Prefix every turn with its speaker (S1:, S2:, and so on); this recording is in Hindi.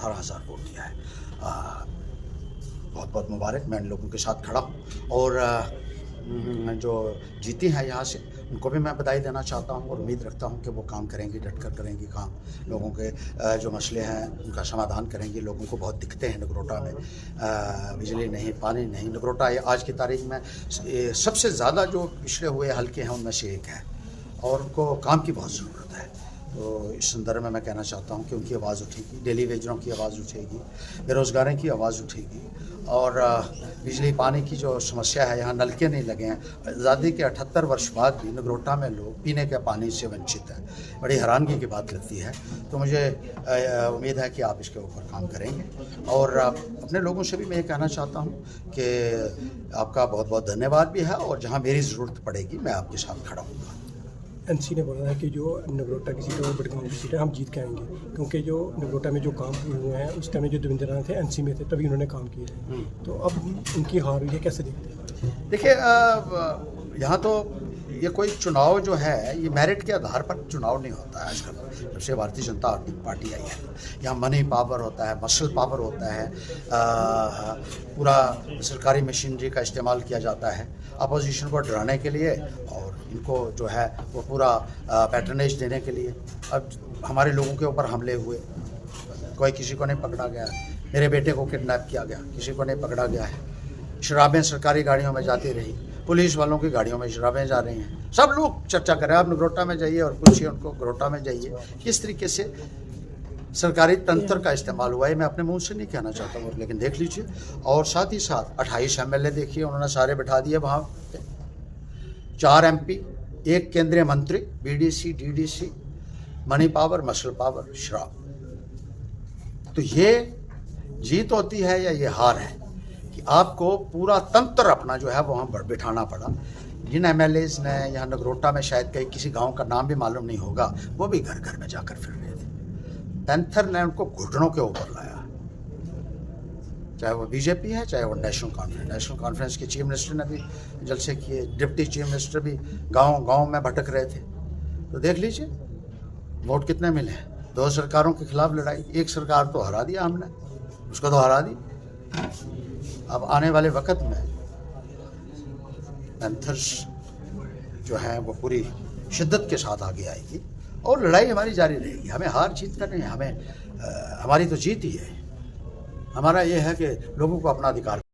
S1: 18,000 वोट दिया है। बहुत बहुत मुबारक, मैं इन लोगों के साथ खड़ा हूँ और जो जीती हैं यहाँ से उनको भी मैं बधाई देना चाहता हूँ और उम्मीद रखता हूँ कि वो काम करेंगी, डटकर करेंगी काम। लोगों के जो मसले हैं उनका समाधान करेंगी। लोगों को बहुत दिक्कतें हैं नगरोटा में, बिजली नहीं, पानी नहीं। नगरोटा आज की तारीख में सबसे ज़्यादा जो पिछड़े हुए हल्के हैं उनमें से एक है और उनको काम की बहुत ज़रूरत है। तो इस संदर्भ में मैं कहना चाहता हूँ कि उनकी आवाज़ उठेगी, डेली वेजरों की आवाज़ उठेगी, बेरोज़गारों की आवाज़ उठेगी और बिजली पानी की जो समस्या है, यहाँ नलके नहीं लगे हैं। आज़ादी के 78 वर्ष बाद भी नगरोटा में लोग पीने के पानी से वंचित हैं। बड़ी हैरानगी की बात लगती है। तो मुझे उम्मीद है कि आप इसके ऊपर काम करेंगे और अपने लोगों से भी मैं ये कहना चाहता हूँ कि आपका बहुत बहुत धन्यवाद भी है और जहाँ मेरी ज़रूरत पड़ेगी मैं आपके साथ खड़ा हूँगा।
S2: एनसी ने बोला है कि जो नगरोटा की सीट है और बड़गांव की सीट है हम जीत के आएंगे, क्योंकि जो नगरोटा में जो काम हुए हैं उस टाइम में जो देवेंद्र राणा थे एनसी में थे तभी उन्होंने काम किए हैं। तो अब उनकी हार हुई है, कैसे देखते हैं?
S1: देखिए, यहाँ तो ये कोई चुनाव जो है ये मेरिट के आधार पर चुनाव नहीं होता है। आजकल जब से भारतीय जनता पार्टी आई है यहाँ मनी पावर होता है, मसल पावर होता है, पूरा सरकारी मशीनरी का इस्तेमाल किया जाता है अपोजिशन को डराने के लिए और इनको जो है वो पूरा पैटर्नेज देने के लिए। अब हमारे लोगों के ऊपर हमले हुए, कोई किसी को नहीं पकड़ा गया। मेरे बेटे को किडनैप किया गया, किसी को नहीं पकड़ा गया है। शराबें सरकारी गाड़ियों में जाती रही, पुलिस वालों की गाड़ियों में शराबें जा रही हैं। सब लोग चर्चा कर रहे हैं, आप नगरोटा में जाइए और पूछिए उनको नगरोटा में जाइए किस तरीके से सरकारी तंत्र का इस्तेमाल हुआ है। मैं अपने मुंह से नहीं कहना चाहता हूँ, लेकिन देख लीजिए। और साथ ही साथ 28 MLA देखिए उन्होंने सारे बिठा दिए वहाँ पे, 4 MP, 1 केंद्रीय मंत्री, BDC, DDC, money power, muscle power, शराब। तो ये जीत होती है या ये हार है कि आपको पूरा तंत्र अपना जो है वहाँ बिठाना पड़ा। जिन MLAs ने यहाँ नगरोटा में शायद कहीं किसी गांव का नाम भी मालूम नहीं होगा, वो भी घर घर में जाकर फिर रहे थे। पैंथर ने उनको घुटनों के ऊपर लाया, चाहे वो बीजेपी है चाहे वो नेशनल कॉन्फ्रेंस। नेशनल कॉन्फ्रेंस के चीफ मिनिस्टर ने भी जलसे किए, डिप्टी चीफ मिनिस्टर भी गांव में भटक रहे थे। तो देख लीजिए वोट कितने मिले हैं। 2 सरकारों के खिलाफ लड़ाई, एक सरकार तो हरा दिया हमने, उसको तो हरा दी। अब आने वाले वक्त में पैंथर्स जो है वो पूरी शिद्दत के साथ आगे आएगी और लड़ाई हमारी जारी रहेगी। हमें हार जीत कर नहीं, हमें हमारी तो जीत ही है। हमारा ये है कि लोगों को अपना अधिकार